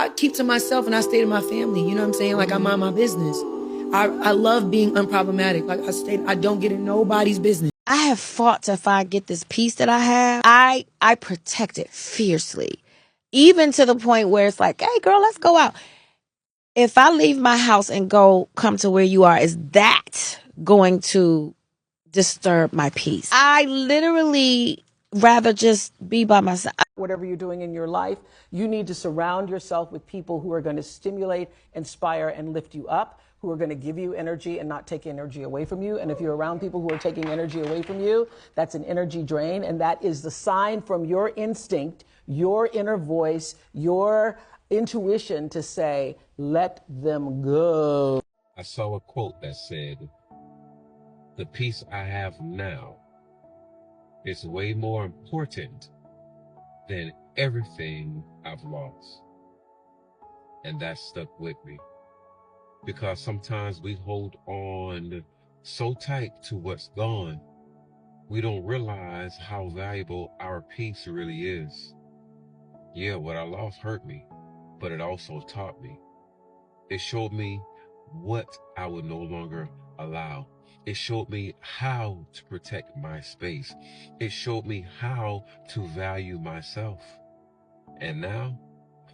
I keep to myself and I stay to my family. You know what I'm saying? Like I mind my business. I love being unproblematic. Like I don't get in nobody's business. I have fought to find get this peace that I have. I protect it fiercely. Even to the point where it's like, hey girl, let's go out. If I leave my house and go come to where you are, is that going to disturb my peace? I literally rather just be by myself. Whatever you're doing in your life, you need to surround yourself with people who are going to stimulate, inspire, and lift you up, who are going to give you energy and not take energy away from you. And if you're around people who are taking energy away from you, that's an energy drain. And that is the sign from your instinct, your inner voice, your intuition to say, let them go. I saw a quote that said, "The peace I have now is way more important than everything I've lost." And that stuck with me, because sometimes we hold on so tight to what's gone, we don't realize how valuable our peace really is. Yeah, what I lost hurt me, but it also taught me. It showed me what I would no longer allow. It showed me how to protect my space. It showed me how to value myself. And now,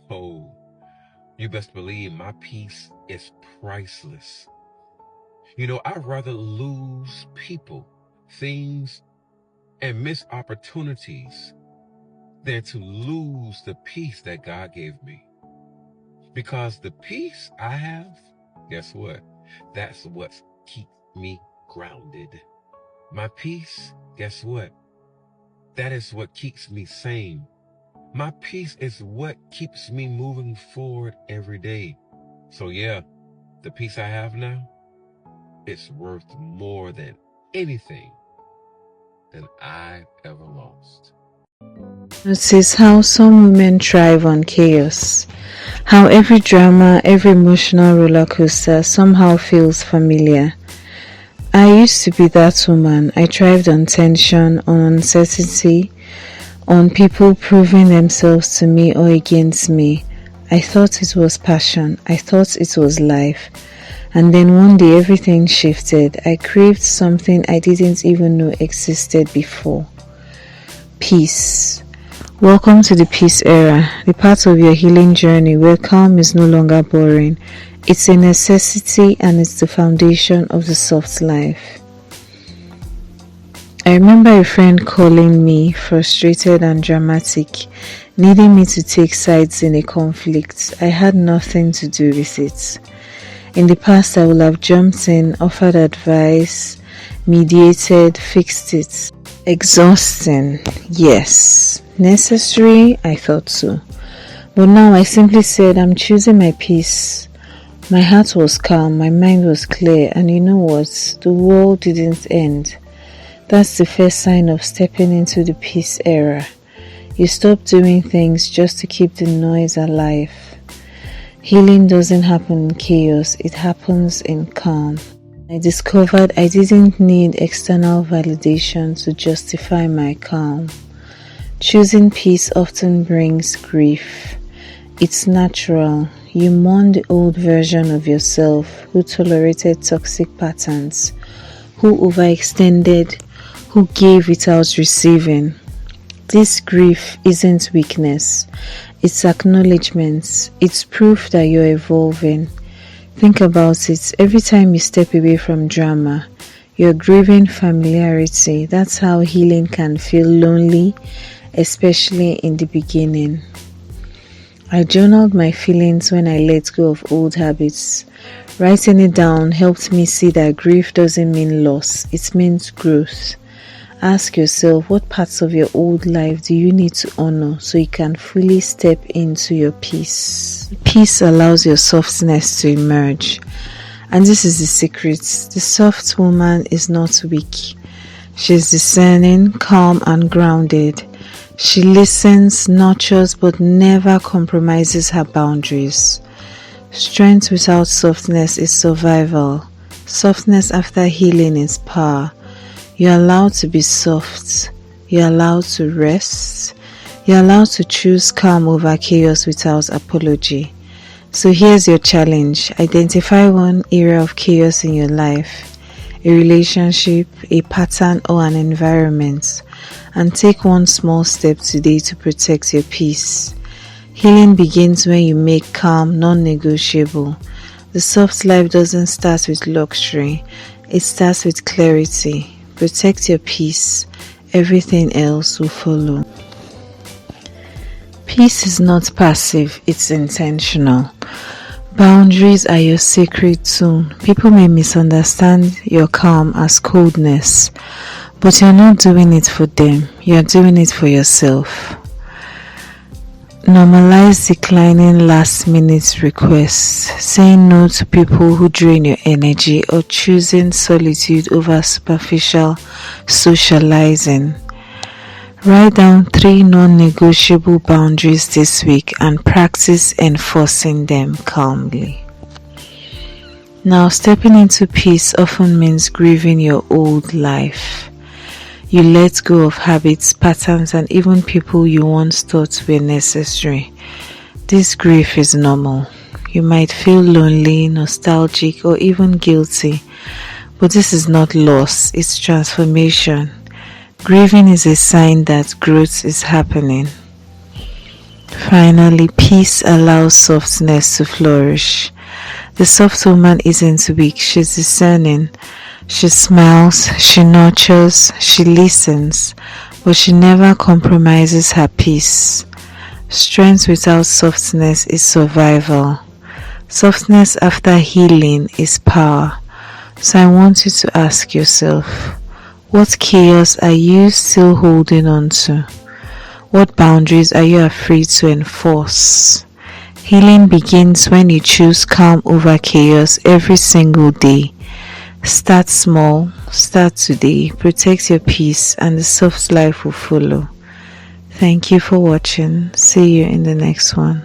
oh, you best believe my peace is priceless. You know, I'd rather lose people, things, and miss opportunities than to lose the peace that God gave me. Because the peace I have, guess what? That's what keeps me grounded. My peace, guess what? That is what keeps me sane. My peace is what keeps me moving forward every day. So yeah, the peace I have now, it's worth more than anything that I've ever lost. Notice how some women thrive on chaos. How every drama, every emotional roller coaster somehow feels familiar. I used to be that woman. I thrived on tension, on uncertainty, on people proving themselves to me or against me. I thought it was passion. I thought it was life. And then one day everything shifted. I craved something I didn't even know existed before. Peace. Welcome to the peace era, the part of your healing journey where calm is no longer boring. It's a necessity and it's the foundation of the soft life. I remember a friend calling me frustrated and dramatic, needing me to take sides in a conflict. I had nothing to do with it. In the past, I would have jumped in, offered advice, mediated, fixed it. Exhausting, yes. Necessary, I thought so. But now I simply said, I'm choosing my peace. My heart was calm, my mind was clear, and you know what? The world didn't end. That's the first sign of stepping into the peace era. You stop doing things just to keep the noise alive. Healing doesn't happen in chaos, it happens in calm. I discovered I didn't need external validation to justify my calm. Choosing peace often brings grief. It's natural. You mourn the old version of yourself who tolerated toxic patterns, who overextended, who gave without receiving. This grief isn't weakness. It's acknowledgement. It's proof that you're evolving. Think about it. Every time you step away from drama, you're grieving familiarity. That's how healing can feel lonely, especially in the beginning. I journaled my feelings when I let go of old habits. Writing it down helped me see that grief doesn't mean loss, it means growth. Ask yourself, what parts of your old life do you need to honor so you can fully step into your peace? Peace allows your softness to emerge. And this is the secret. The soft woman is not weak. She's discerning, calm, and grounded. She listens, nurtures, but never compromises her boundaries. Strength without softness is survival. Softness after healing is power. You're allowed to be soft. You're allowed to rest. You're allowed to choose calm over chaos without apology. So here's your challenge. Identify one area of chaos in your life, a relationship, a pattern, or an environment, and take one small step today to protect your peace. Healing begins when you make calm non-negotiable. The soft life doesn't start with luxury, it starts with clarity. Protect your peace, everything else will follow. Peace is not passive, it's intentional. Boundaries are your sacred tune. People may misunderstand your calm as coldness, but you're not doing it for them, you're doing it for yourself. Normalize declining last-minute requests, saying no to people who drain your energy, or choosing solitude over superficial socializing. Write down 3 non-negotiable boundaries this week and practice enforcing them calmly. Now, stepping into peace often means grieving your old life. You let go of habits, patterns, and even people you once thought were necessary. This grief is normal. You might feel lonely, nostalgic, or even guilty, but this is not loss, it's transformation. Grieving is a sign that growth is happening. Finally, peace allows softness to flourish. The soft woman isn't weak, she's discerning. She smiles, she nurtures, she listens, but she never compromises her peace. Strength without softness is survival. Softness after healing is power. So I want you to ask yourself, what chaos are you still holding on to? What boundaries are you afraid to enforce? Healing begins when you choose calm over chaos every single day. Start small, start today, protect your peace, and the soft life will follow. Thank you for watching. See you in the next one.